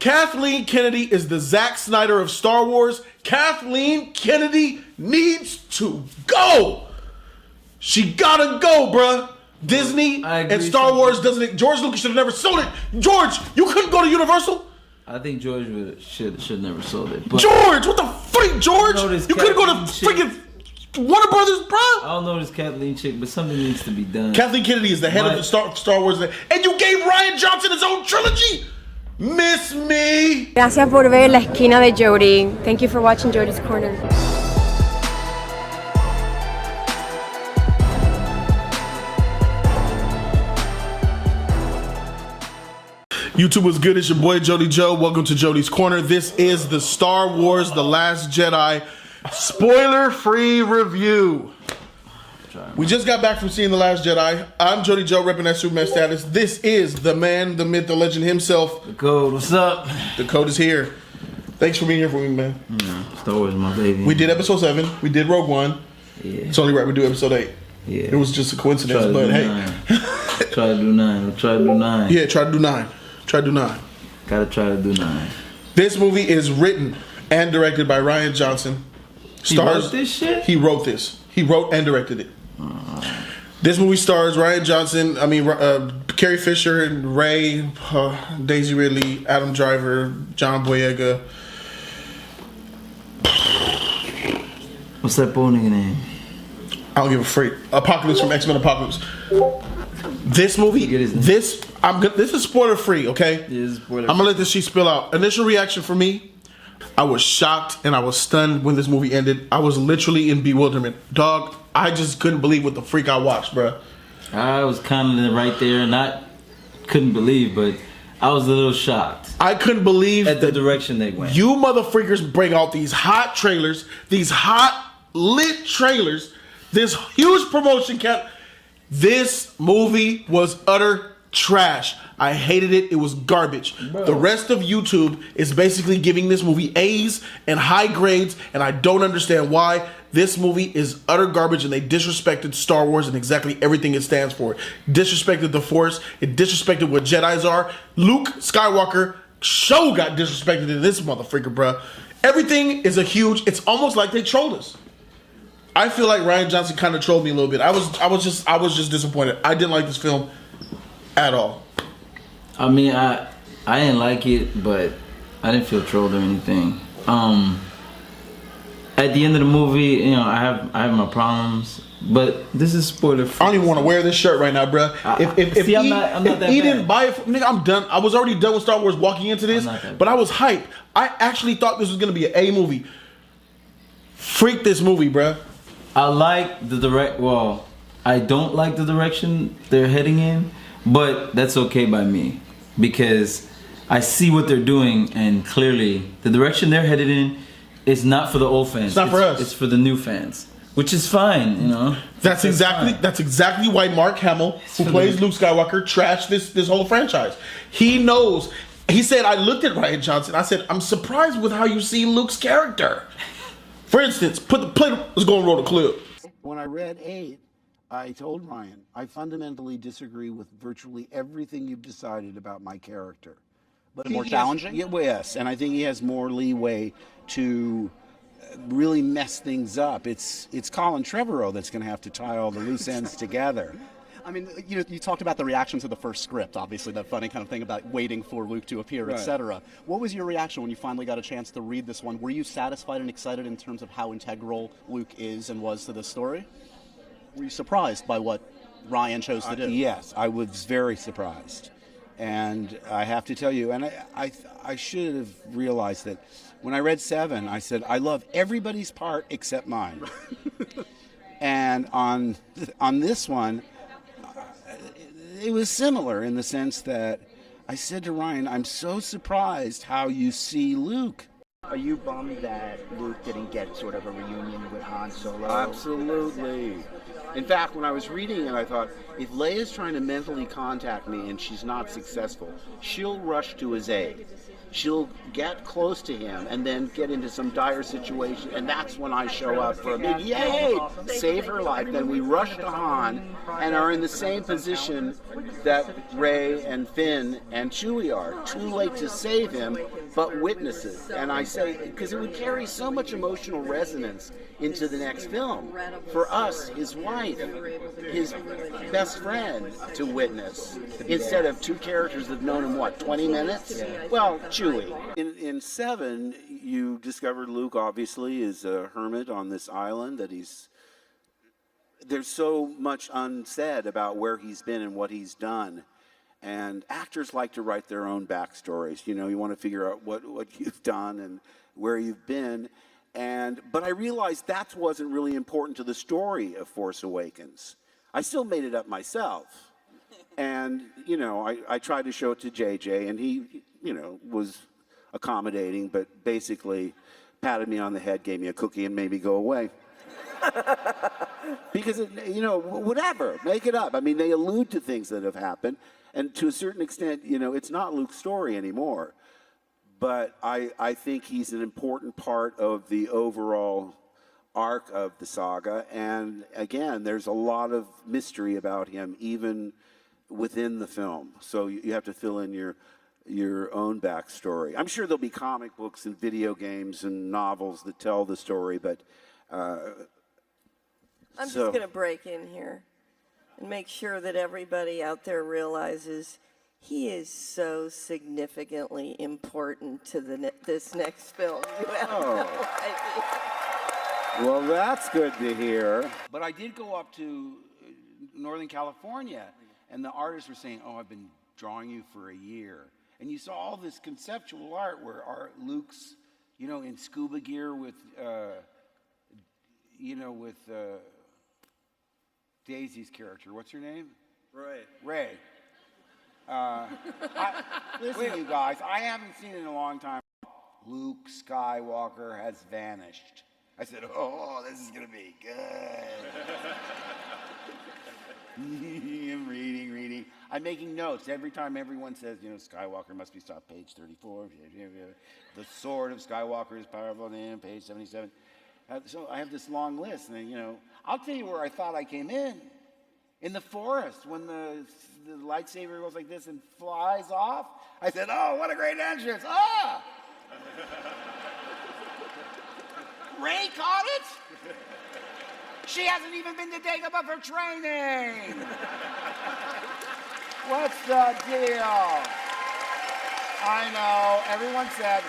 Kathleen Kennedy is the Zack Snyder of Star Wars. Kathleen Kennedy needs to go. She gotta go, bruh. Disney and Star Wars doesn't. George Lucas should have never sold it. George, you couldn't go to Universal. I think George should never sold it. But George, what the freak, George? You couldn't go to freaking Warner Brothers, bro. I don't know this Kathleen chick, but something needs to be done. Kathleen Kennedy is the head of the Star Wars, and you gave Ryan Johnson his own trilogy. Miss me. Gracias por ver La Esquina de Jody. Thank you for watching Jody's Corner. YouTube was good. It's your boy Jody Joe. Welcome to Jody's Corner. This is the Star Wars The Last Jedi spoiler-free review. We just got back from seeing The Last Jedi. I'm Jody Joe, repping that Superman status. This is the man, the myth, the legend himself. The code, what's up? The code is here. Thanks for being here for me, man. Star Wars, my baby. We did episode 7. We did Rogue One. Yeah. It's only right we do episode 8. Yeah. It was just a coincidence, but hey. Try to do 9. We'll try to do 9. Yeah, try to do 9. Try to do 9. Gotta try to do 9. This movie is written and directed by Ryan Johnson. He wrote this shit? He wrote this. He wrote and directed it. This movie stars Ryan Johnson, Carrie Fisher and Ray, Daisy Ridley, Adam Driver, John Boyega. What's that boy nigga name? I don't give a freak. Apocalypse from X-Men Apocalypse. This movie, this is spoiler free, okay? I'm gonna let this shit spill out. Initial reaction for me, I was shocked and I was stunned when this movie ended. I was literally in bewilderment. Dog, I just couldn't believe what the freak I watched, bruh. I was kind of right there, couldn't believe, but I was a little shocked. I couldn't believe at the direction they went. You motherfuckers bring out these hot trailers, these hot lit trailers, this huge promotion cap. This movie was utter trash. I hated it. It was garbage. Bro. The rest of YouTube is basically giving this movie A's and high grades, and I don't understand why. This movie is utter garbage, and they disrespected Star Wars and exactly everything it stands for. Disrespected the Force. It disrespected what Jedis are. Luke Skywalker show got disrespected in this motherfucker, bruh. Everything is it's almost like they trolled us. I feel like Ryan Johnson kind of trolled me a little bit. I was just disappointed. I didn't like this film at all. I mean, I didn't like it, but I didn't feel trolled or anything. At the end of the movie, you know, I have my problems, but this is spoiler free. I don't even want to wear this shirt right now, bruh. If he didn't buy it, nigga, I'm done. I was already done with Star Wars walking into this, but I was hyped. I actually thought this was gonna be an A movie. Freak this movie, bruh. I like the I don't like the direction they're heading in, but that's okay by me because I see what they're doing, and clearly the direction they're headed in is not for the old fans. It's not for us. It's for the new fans, which is fine, you know. That's exactly why Mark Hamill, who plays Luke Skywalker, trashed this whole franchise. He knows. He said, I looked at Ryan Johnson. I said, I'm surprised with how you see Luke's character. For instance, let's go and roll the clip. When I read 8, I told Ryan, I fundamentally disagree with virtually everything you've decided about my character. But more challenging? Yes, and I think he has more leeway to really mess things up. It's Colin Trevorrow that's going to have to tie all the loose ends together. I mean, you talked about the reaction to the first script, obviously, that funny kind of thing about waiting for Luke to appear, right, etc. What was your reaction when you finally got a chance to read this one? Were you satisfied and excited in terms of how integral Luke is and was to the story? Were you surprised by what Ryan chose to do? Yes, I was very surprised. And I have to tell you, and I should have realized that when I read 7, I said, I love everybody's part except mine. And on this one, it was similar in the sense that I said to Ryan, I'm so surprised how you see Luke. Are you bummed that Luke didn't get sort of a reunion with Han Solo? Absolutely. In fact, when I was reading it, I thought, if Leia's trying to mentally contact me and she's not successful, she'll rush to his aid. She'll get close to him and then get into some dire situation, and that's when I show up for a big yay, save her life. Then we rush to Han and are in the same position that Rey and Finn and Chewie are. Too late to save him, but witnesses. And I say, because it would carry so much emotional resonance into the next film. For us, his wife, his best friend to witness, instead of two characters that have known him, what, 20 minutes? Well, Chewie. In 7, you discovered Luke, obviously, is a hermit on this island, that there's so much unsaid about where he's been and what he's done. And actors like to write their own backstories. You know, you want to figure out what you've done and where you've been. But I realized that wasn't really important to the story of Force Awakens. I still made it up myself. And, you know, I tried to show it to JJ, and he, you know, was accommodating, but basically patted me on the head, gave me a cookie, and made me go away. Because, you know, whatever, make it up. I mean, they allude to things that have happened, and to a certain extent, you know, it's not Luke's story anymore. But I think he's an important part of the overall arc of the saga. And again, there's a lot of mystery about him, even within the film. So you have to fill in your own backstory. I'm sure there'll be comic books and video games and novels that tell the story, but I'm just going to break in here and make sure that everybody out there realizes he is so significantly important to this next film. You have no idea. Well, that's good to hear. But I did go up to Northern California, and the artists were saying, "Oh, I've been drawing you for a year." And you saw all this conceptual art where Luke's, you know, in scuba gear with, you know, with Daisy's character. What's her name? Ray. Listen, you guys, I haven't seen it in a long time. Luke Skywalker has vanished. I said, oh, this is going to be good. I'm reading. I'm making notes. Every time everyone says, you know, Skywalker must be stopped, page 34. The sword of Skywalker is powerful, and page 77. So I have this long list, and, you know, I'll tell you where I thought I came in the forest, when the lightsaber goes like this and flies off. I said, oh, what a great entrance. Ah! Ray caught it? She hasn't even been to Dagobah for training. What's the deal? I know, everyone said...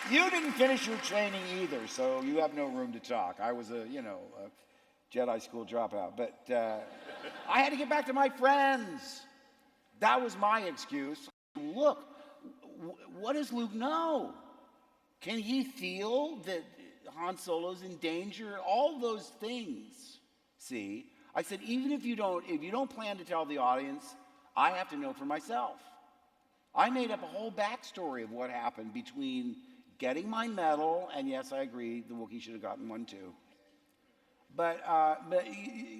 You didn't finish your training either, so you have no room to talk. I was a Jedi school dropout, but I had to get back to my friends. That was my excuse. Look, what does Luke know? Can he feel that Han Solo's in danger? All those things. See, I said, even if you don't plan to tell the audience, I have to know for myself. I made up a whole backstory of what happened between getting my medal, and yes, I agree, the Wookiee should have gotten one too. But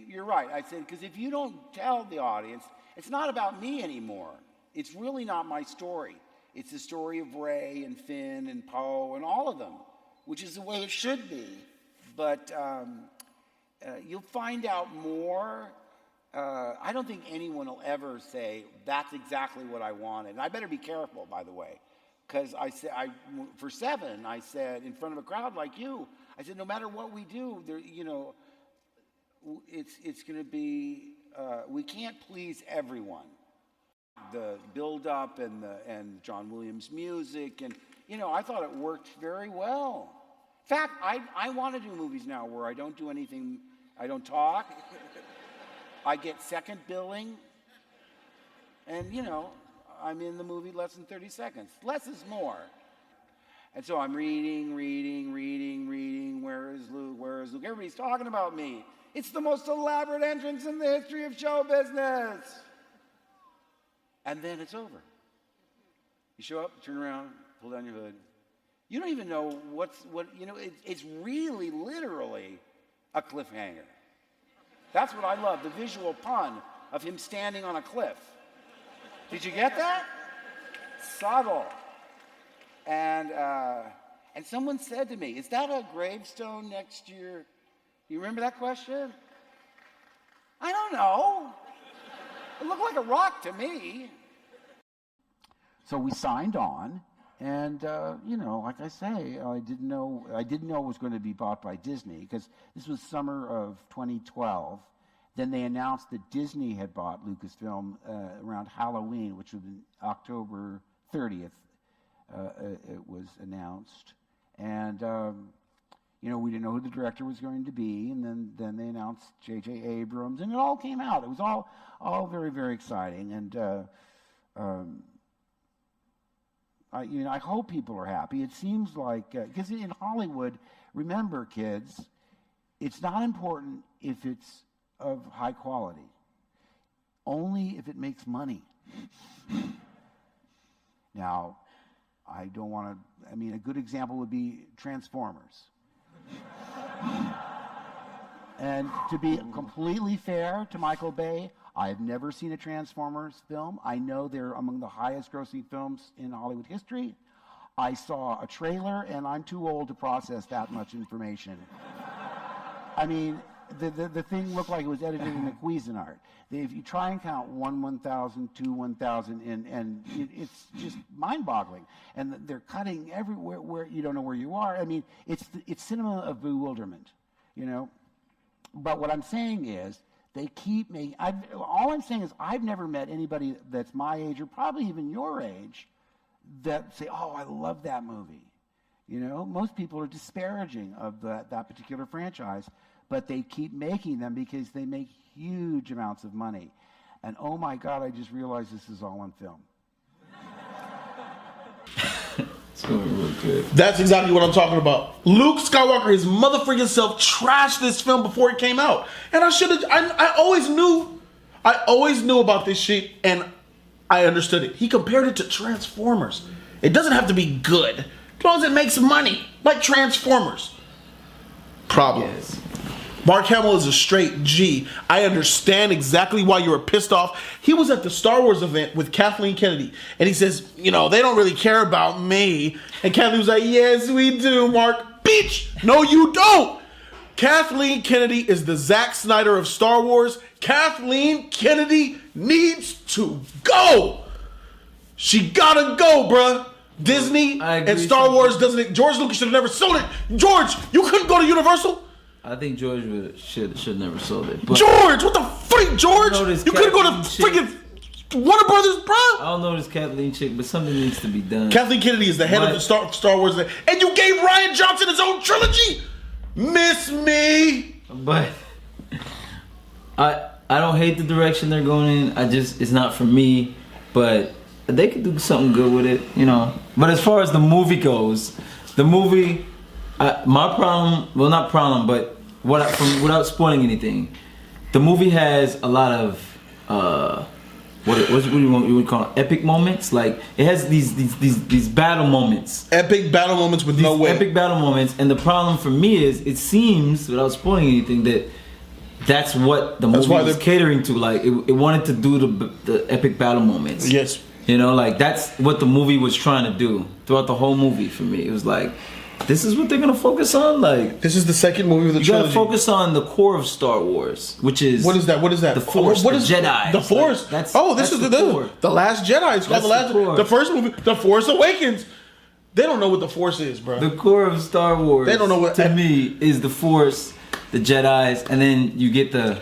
you're right. I said, because if you don't tell the audience, it's not about me anymore. It's really not my story. It's the story of Rey and Finn and Poe and all of them, which is the way it should be. But you'll find out more. I don't think anyone will ever say, that's exactly what I wanted. And I better be careful, by the way. Because for 7, I said, in front of a crowd like you, I said, no matter what we do, you know, it's going to be, we can't please everyone. The build-up and John Williams' music, and, you know, I thought it worked very well. In fact, I want to do movies now where I don't do anything, I don't talk, I get second billing, and, you know, I'm in the movie less than 30 seconds. Less is more. And so I'm reading. Where is Luke? Everybody's talking about me. It's the most elaborate entrance in the history of show business. And then it's over. You show up, turn around, pull down your hood. You don't even know it's really literally a cliffhanger. That's what I love, the visual pun of him standing on a cliff. Did you get that? Subtle. And someone said to me, is that a gravestone next to your... You remember that question? I don't know. It looked like a rock to me. So we signed on, and like I say, I didn't know it was going to be bought by Disney, because this was summer of 2012. Then they announced that Disney had bought Lucasfilm around Halloween, which was October 30th. It was announced, and we didn't know who the director was going to be, and then they announced J.J. Abrams, and it all came out. It was all very, very exciting, and I hope people are happy. It seems like, because in Hollywood, remember, kids, it's not important if it's of high quality, only if it makes money. Now, I don't want to, a good example would be Transformers. And to be completely fair to Michael Bay, I've never seen a Transformers film. I know they're among the highest grossing films in Hollywood history. I saw a trailer, and I'm too old to process that much information. The thing looked like it was edited in a Cuisinart. If you try and count 1,000, 2, 1,000, and it's just mind-boggling. And they're cutting everywhere where you don't know where you are. It's cinema of bewilderment, But what I'm saying is, they keep making. All I'm saying is, I've never met anybody that's my age, or probably even your age, that say, "Oh, I love that movie." Most people are disparaging of that particular franchise, but they keep making them because they make huge amounts of money. And oh my God, I just realized this is all on film. Real good. That's exactly what I'm talking about. Luke Skywalker, his motherfucking self, trashed this film before it came out, and I always knew about this shit, and I understood it. He compared it to Transformers. It doesn't have to be good, as long as it makes money, like Transformers. Problem. Yes. Mark Hamill is a straight G. I understand exactly why you were pissed off. He was at the Star Wars event with Kathleen Kennedy, and he says, they don't really care about me. And Kathleen was like, yes, we do, Mark. Bitch, no, you don't. Kathleen Kennedy is the Zack Snyder of Star Wars. Kathleen Kennedy needs to go. She gotta go, bruh. Disney and Star Wars doesn't. George Lucas should have never sold it. George, you couldn't go to Universal? I think George should never sold it. But George, what the freak, George? You couldn't go to freaking Warner Brothers, bro. I don't know this Kathleen chick, but something needs to be done. Kathleen Kennedy is the head of the Star Wars, and you gave Rian Johnson his own trilogy. Miss me. But I don't hate the direction they're going in. It's not for me. But they could do something good with it, But as far as the movie goes, my problem, well, not problem, but without spoiling anything, the movie has a lot of what do you would call it? Epic moments. Like, it has these battle moments. Epic battle moments with no way. Epic battle moments, and the problem for me is, it seems, without spoiling anything, that's what the movie was catering to. Like, it wanted to do the epic battle moments. Yes. That's what the movie was trying to do throughout the whole movie. For me, it was like, this is what they're gonna focus on. Like, this is the second movie of the trilogy. You gotta focus on the core of Star Wars, which is what is that? The Force, the Jedi. The Force. This is the Last Jedi. It's called the first movie, The Force Awakens. They don't know what the Force is, bro. The core of Star Wars. They don't know what. To me, is the Force, the Jedis, and then you get the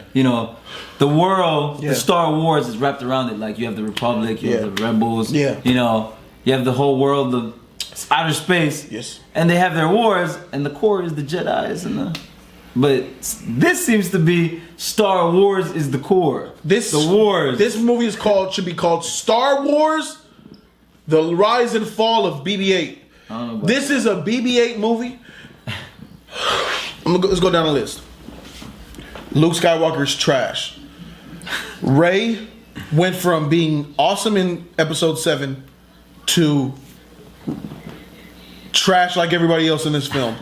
world. Yeah. The Star Wars is wrapped around it. Like, you have the Republic, you have the Rebels. Yeah. You have the whole world of outer space. Yes. And they have their wars, and the core is the Jedis and But this seems to be Star Wars is the core. The wars. This movie should be called Star Wars: The Rise and Fall of BB-8. This is a BB-8 movie. Let's go down the list. Luke Skywalker's trash. Rey went from being awesome in Episode 7 to trash like everybody else in this film.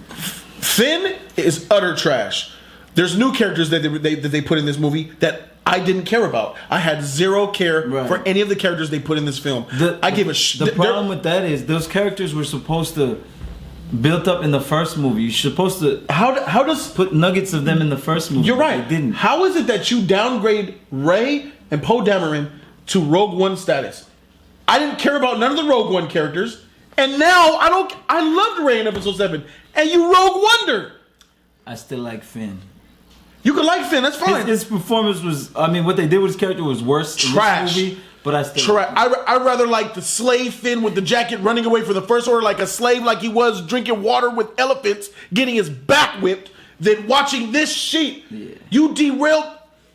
Finn is utter trash. There's new characters that they put in this movie that I didn't care about. I had zero care for any of the characters they put in this film. I gave a shit. The problem with that is, those characters were supposed to built up in the first movie. You're supposed to How does put nuggets of them in the first movie. You're right. They didn't. How is it that you downgrade Rey and Poe Dameron to Rogue One status? I didn't care about none of the Rogue One characters, and now I don't. I loved Rey in Episode 7, and you Rogue Wonder. I still like Finn. You can like Finn. That's fine. His performance was. I mean, what they did with his character was worse Trash. in this movie. But I still. I'd rather like the slave Finn with the jacket running away from the First Order like a slave, like he was drinking water with elephants, getting his back whipped, than watching this shit. Yeah. You derailed.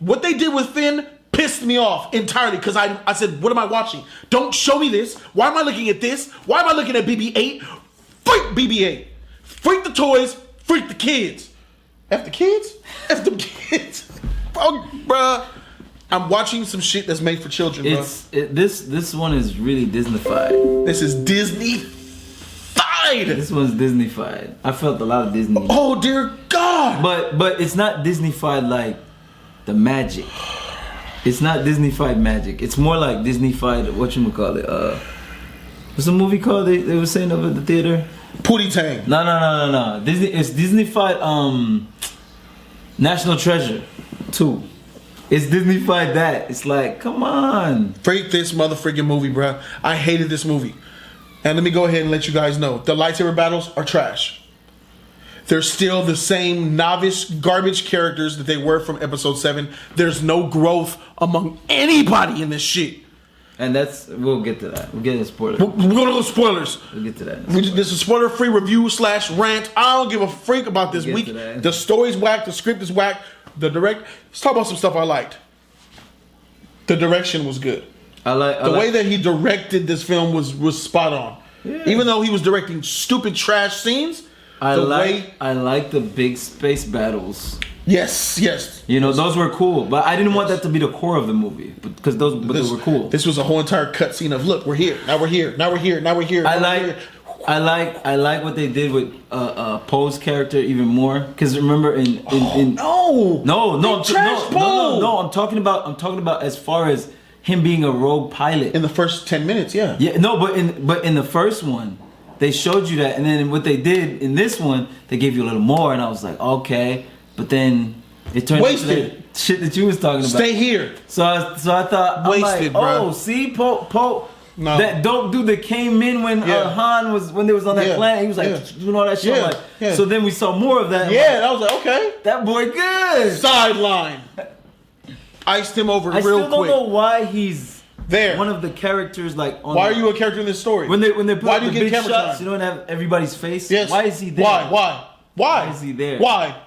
What they did with Finn pissed me off entirely because I said, what am I watching? Don't show me this. Why am I looking at this? Why am I looking at BB-8? Freak BB-8. Freak the toys. Freak the kids. F the kids? F the kids. Oh, bruh. I'm watching some shit that's made for children, bro. This one is really Disney-fied. This is Disney-fied. This one's Disney-fied. I felt a lot of Disney. Oh, dear God. But it's not Disney-fied like the magic. It's not Disney-fied magic. It's more like Disney-fied, whatchamacallit, what's the movie called they were saying over at the theater? Pootie Tang. No. It's Disney-fied National Treasure 2. It's Disney-fied that. It's like, come on. Freak this motherfucking movie, bruh. I hated this movie. And let me go ahead and let you guys know. The lightsaber battles are trash. They're still the same novice garbage characters that they were from Episode 7. There's no growth among anybody in this shit. And we'll get to that. We'll get into spoilers. We're gonna go spoilers. We'll get to that. This is spoiler-free review / rant. I don't give a freak about this week. The story's whack. The script is whack. Let's talk about some stuff I liked. The direction was good. The way that he directed this film was spot on. Yeah. Even though he was directing stupid trash scenes, I like the big space battles. Yes. You know, those were cool, but I didn't want that to be the core of the movie because they were cool. This was a whole entire cutscene of look, we're here, now we're here, now we're here, now we're here. I like what they did with Poe's character even more because remember I'm talking about as far as him being a rogue pilot in the first 10 minutes. But in the first one they showed you that, and then what they did in this one they gave you a little more, and I was like, okay, but then it turned wasted into that shit that you was talking about. Stay here. So I thought wasted, bro. See Poe. No. That dope dude that came in when Han was when they was on that planet, he was like doing all that shit. So then we saw more of that. Yeah, I was like, okay, that boy good. Sideline. Iced him over real quick. I still don't know why he's there. One of the characters, like. Why are you a character in this story? When they put why up do the you get big camera shots, time? you don't have everybody's face. Yes. Why is he there? Why is he there? Why?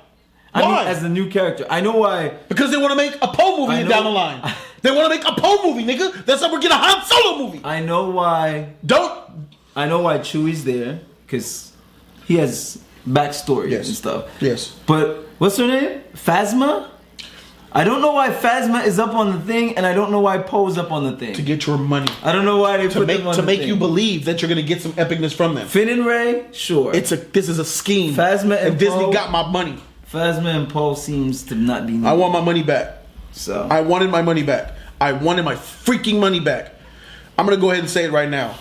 I mean, as a new character, I know why. Because they want to make a Poe movie down the line. They want to make a Poe movie, nigga. That's how we're getting a Han Solo movie. I know why. I know why Chewie's there because he has backstory and stuff. Yes. But what's her name? Phasma. I don't know why Phasma is up on the thing, and I don't know why Poe's up on the thing. To get your money. I don't know why they put them on to the make thing. you believe that you're gonna get some epicness from them. Finn and Rey, sure. This is a scheme. Phasma and Disney Poe, got my money. Phasma and Poe seems to not be needed. I want my money back. So I wanted my money back. I wanted my freaking money back. I'm gonna go ahead and say it right now.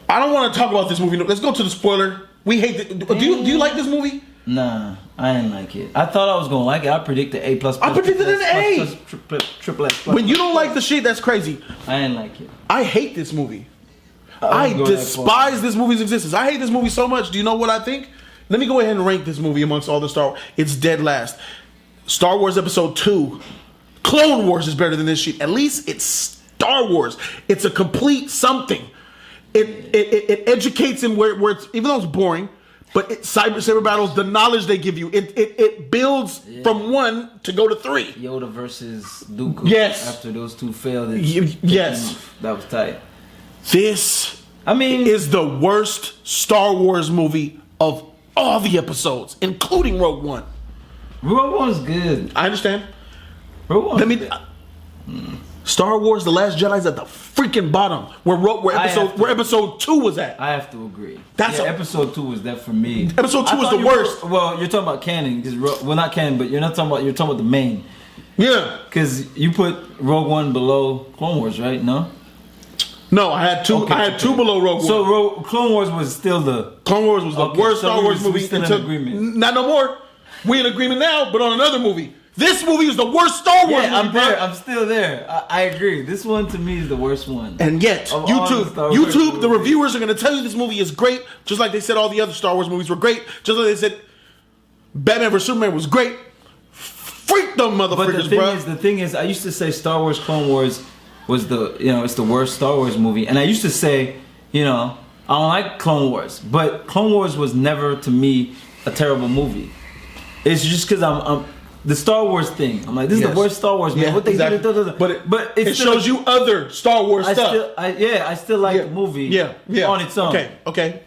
I don't want to talk about this movie. Let's go to the spoiler. We hate it. Do you like this movie? Nah, I didn't like it. I thought I was gonna like it. I predicted A++. I predicted an A. Triple S. When you don't like the shit, that's crazy. I didn't like it. I hate this movie. I despise this movie's existence. I hate this movie so much. Do you know what I think? Let me go ahead and rank this movie amongst all the Star Wars. It's dead last. Star Wars Episode 2. Clone Wars is better than this shit. At least it's Star Wars. It's a complete something. It educates him where it's, even though it's boring, but saber battles, the knowledge they give you, it builds from 1 to go to 3. Yoda versus Dooku. Yes. After those two failed. Yes. That was tight. This, is the worst Star Wars movie of all the episodes, including Rogue One. Rogue One's good. I understand. Rogue One's good. Star Wars: The Last Jedi's at the freaking bottom, where episode 2 was at. I have to agree. Episode 2 was that for me. Episode 2 was the worst. Well, you're talking about canon, not canon, but you're talking about the main. Yeah. Because you put Rogue One below Clone Wars, right? No, No, I had two. Okay, I had two below Rogue One. So Clone Wars was still the. Clone Wars was the worst so Star Wars we movie still in until agreement. not no more. We in agreement now, but on another movie. This movie is the worst Star Wars Yeah, movie, I'm bro. there. I'm still there. I agree. This one to me is the worst one. And yet, Of all the Star Wars YouTube, the movies. reviewers are going to tell you this movie is great, just like they said all the other Star Wars movies were great, just like they said Batman vs Superman was great. Freak them But motherfuckers, bro. the thing is, I used to say Star Wars Clone Wars was it's the worst Star Wars movie, and I used to say, I don't like Clone Wars, but Clone Wars was never to me a terrible movie. It's just because I'm the Star Wars thing. I'm like, this is Yes. the worst Star Wars, man. Yeah, What they exactly. did, But it's it still- shows you other Star Wars stuff. I still like the movie. Yeah. on its own. Okay.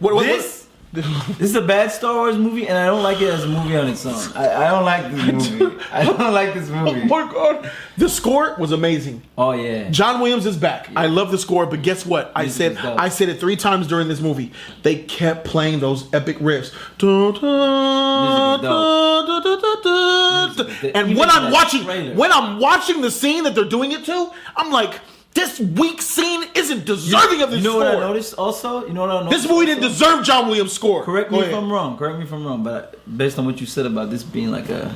This is a bad Star Wars movie, and I don't like it as a movie on its own. I don't like this movie. I don't like this Oh movie. my god, the score was amazing. Oh yeah. John Williams is back. I love the score, but guess what? Music is dope. I said it 3 times during this movie. They kept playing those epic riffs. Dun, dun, dun, dun, dun, dun, dun. Music is dope. And Even when in I'm that watching, trailer. when I'm watching the scene that they're doing it to, I'm like, this weak scene isn't deserving of this You know score. what I noticed also? You know what I noticed? This movie didn't also? deserve John Williams' score. Correct Go me ahead. if I'm wrong. But based on what you said about this being like a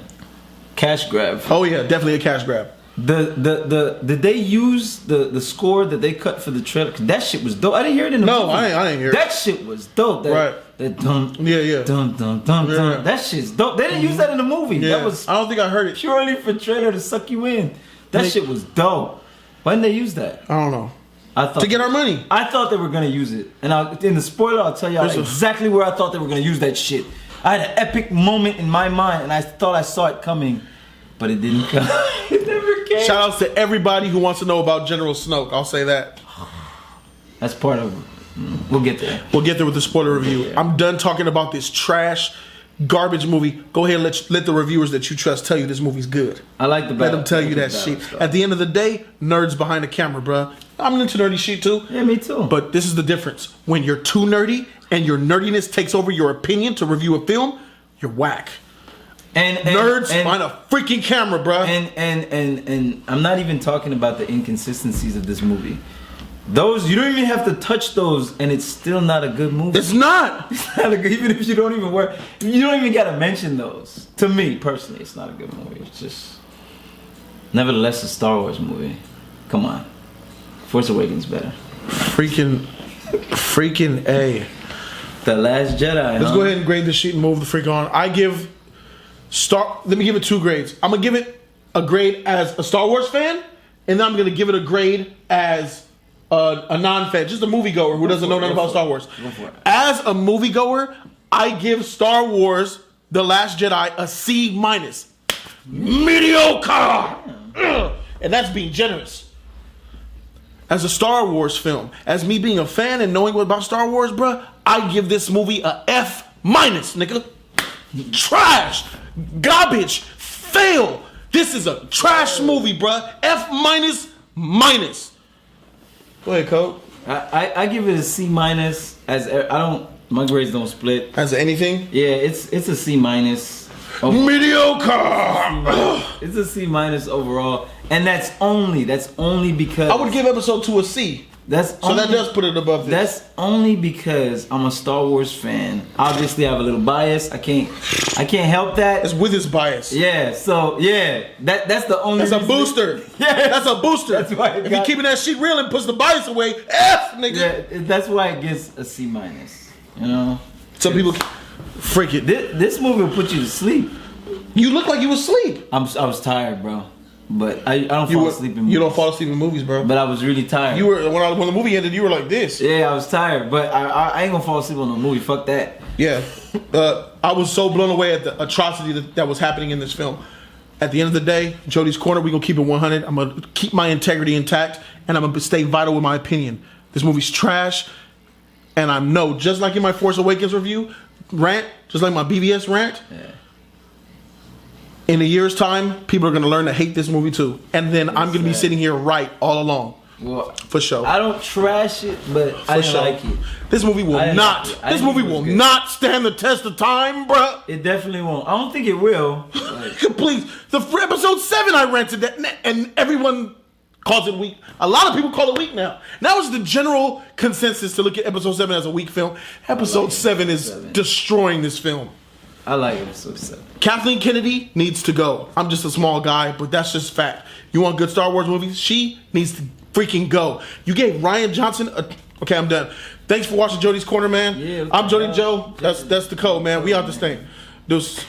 cash grab, Oh yeah, definitely a cash grab. did they use the score that they cut for the trailer? 'Cause that shit was dope. I didn't hear it in the No, movie. I didn't hear it. That shit was dope. That, Right. That dun, Yeah. dun, dun, dun, Yeah. dun. That shit's dope. They didn't use that in the movie. Yeah. That was I don't think I heard it. purely for trailer to suck you in. That shit was dope. Why didn't they use that? I don't know. I thought To get our money. I thought they were gonna use it, and in the spoiler, I'll tell y'all There's a- exactly where I thought they were gonna use that shit. I had an epic moment in my mind, and I thought I saw it coming, but it didn't come. It never came. Shout outs to everybody who wants to know about General Snoke. I'll say that. That's part of. We'll get there. We'll get there with the spoiler review. Yeah. I'm done talking about this trash, garbage movie. Go ahead and let the reviewers that you trust tell you this movie's good. I like the. Let them tell you that shit. At the end of the day, nerds behind the camera, bruh. I'm into nerdy shit too. Yeah, me too. But this is the difference. When you're too nerdy and your nerdiness takes over your opinion to review a film, you're whack. and Nerds behind a freaking camera, bruh. and I'm not even talking about the inconsistencies of this movie. Those you don't even have to touch those, and it's still not a good movie. It's not. It's not a good, even if you don't even work, you don't even gotta mention those. To me personally, it's not a good movie. It's just, nevertheless, a Star Wars movie. Come on, Force Awakens better. Freaking A. The Last Jedi. Let's go ahead and grade this sheet and move the freak on. Let me give it 2 grades. I'm gonna give it a grade as a Star Wars fan, and then I'm gonna give it a grade as a non-fan, just a moviegoer who doesn't know nothing about Star Wars. Go for it. As a moviegoer, I give Star Wars The Last Jedi a C-. Mediocre! Ugh. And that's being generous. As a Star Wars film, as me being a fan and knowing what about Star Wars, bruh, I give this movie a F-, nigga. Trash, garbage, fail. This is a trash movie, bruh. F-. Go ahead, Code. I give it a C-. As I don't, my grades don't split. As anything? Yeah, it's a C-. Mediocre. It's a C- overall, and that's only because I would give episode 2 a C. That's So that does put it above this. That's only because I'm a Star Wars fan. Obviously, I have a little bias. I can't help that. It's with his bias. Yeah. So yeah, that's the only. That's a reason- booster. Yeah. That's a booster. That's why it if got- you're keeping that shit real and puts the bias away, F, nigga. Yeah, that's why it gets a C-. You know. Some people freak it. This movie will put you to sleep. You look like you was asleep. I was tired, bro. But I don't fall asleep in movies. You don't fall asleep in movies, bro. But I was really tired. You were when the movie ended. You were like this. Yeah, I was tired, but I ain't gonna fall asleep on the movie. Fuck that. Yeah. I was so blown away at the atrocity that was happening in this film. At the end of the day, Jody's Corner, we're gonna keep it 100. I'm gonna keep my integrity intact, and I'm gonna stay vital with my opinion. This movie's trash, and I know, just like in my Force Awakens review, rant, just like my BVS rant, in a year's time, people are gonna learn to hate this movie too. And then I'm gonna be sitting here right all along. Well, For sure. I don't trash it, but I didn't like it. This movie will I didn't not. like it. I This didn't movie think it was will good. not stand the test of time, bruh. It definitely won't. I don't think it will. But Please, episode 7 I rented that, and everyone calls it weak. A lot of people call it weak now. That was the general consensus to look at episode 7 as a weak film. Episode 7 is destroying this film. I like episode 7. Kathleen Kennedy needs to go. I'm just a small guy, but that's just fact. You want good Star Wars movies? She needs to freaking go. You gave Ryan Johnson a... Okay, I'm done. Thanks for watching Jody's Corner, man. Yeah, I'm Jody Joe. That's the code, man. We out this thing. Deuce.